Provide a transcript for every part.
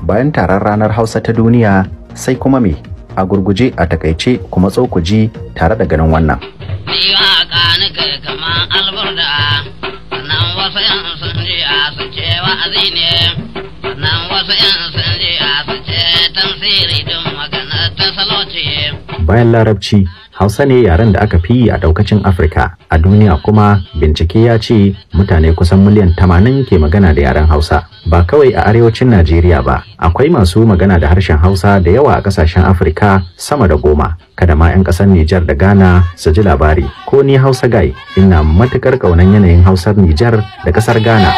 bayan taron ranar Hausa ta duniya sai kuma me? A gurguje a takaice kuma tsokuji tare da ganin wannan. Bayan Larabci, Hausa ne yaren da aka fi yi a daukacin Afirka. A duniya kuma bincike ya ce mutane kusan miliyan 80 ke magana da yaren Hausa. Ba kawai a arewacin Najeriya ba, akwai masu magana da harshen Hausa da yawa a kasashen Afirka sama da 10. Kada ma 'yan ƙasar Nijar da Ghana su ji labari. Ko ni Hausa Guy ina matukar ƙaunar yanayin Hausar Nijar da ƙasar Ghana.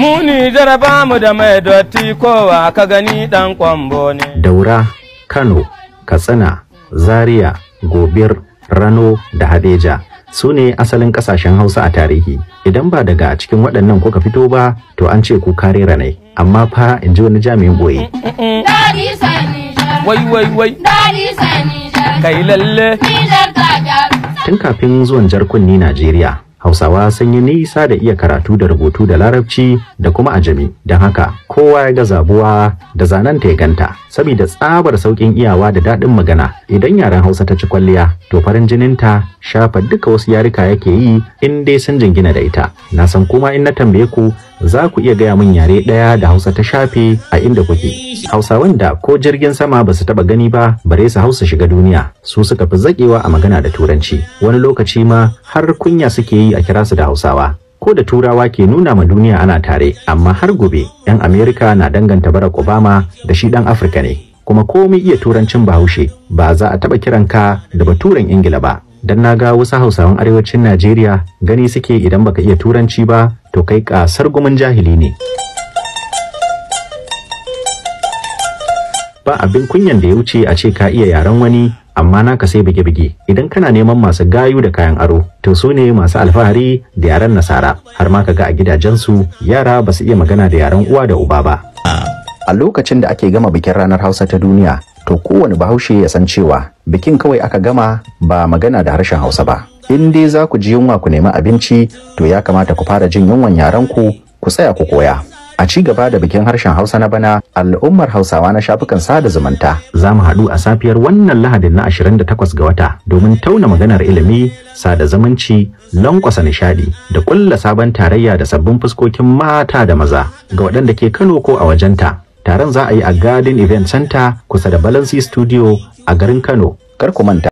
Mu Nijar ba mu da mai dotti kowa ka gani dan kwambo ne. Daura, Kano, Katsina, Zaria, Gobir, Rano da Hadeja su ne asalin kasashen Hausa a tarihi. Idan ba daga cikin waɗannan kuka fito ba, to an ce ku kare ranai. Amma fa in ji wani jami'in boye. Wai. Kai lalle. Tun kafin zuwan jarkunni Najeriya, Hausawa sun yi nisa da iya karatu da rubutu da Larabci da kuma Ajami. Don haka kowa ya ga zabuwa da zanen ta ya ganta. Saboda tsabar saukin iyawa da daɗin magana, idan yaren Hausa ta ci kwalliya, to farin jininta shafa duka wasu yarika yake yi in dai sun jingina da ita. Na san kuma in na tambaye ku, za ku iya gaya min yare ɗaya da Hausa ta shafe a inda kuke. Hausawan da ko jirgin sama ba su taɓa gani ba, bare su Hausa shiga duniya, su suka fi zaƙewa a magana da Turanci. Wani lokaci ma har kunya suke yi a kira su da Hausawa. Ko da Turawa ke nuna ma duniya ana tare, amma har gobe 'yan Amerika na danganta Barack Obama da shi ɗan Afirka ne. Kuma komai iya Turancin Bahaushe, ba za a taɓa kiranka da Baturen Ingila ba. Dan na ga wasu Hausawan arewacin Najeriya gani suke idan baka iya Turanci ba, to kai kasar gumin jahili ne. Ba abin kunyan da ya wuce a ce ka iya yaren wani, amma naka sai bige-bige. Idan kana neman masu gayu da kayan aro, to su ne masu alfahari da yaren Nasara. Har ma ka ga a gidajensu yara ba su iya magana da yaren uwa da uba ba. A lokacin da ake gama bikin ranar Hausa ta duniya, to kowane Bahaushe ya san cewa bikin kawai aka gama, ba magana da harshen Hausa ba. In dai za ku ji yunwa ku nemi abinci, to ya kamata ku fara jin yunwan yaren ku tsaya ku koya. A ci gaba da bikin harshen Hausa na bana, al'ummar Hausawa na shafukan sada zumunta za mu haɗu a safiyar wannan Lahadin na 28 ga wata domin tauna maganar ilimi, sada zumunci, lankwasa nishadi da ƙulla sabon tarayya da sabbin fuskokin mata da maza ga waɗanda ke Kano ko a wajenta. Taron za a yi a Garden Event Center kusa da Balansi Studio a garin Kano. Kar ku manta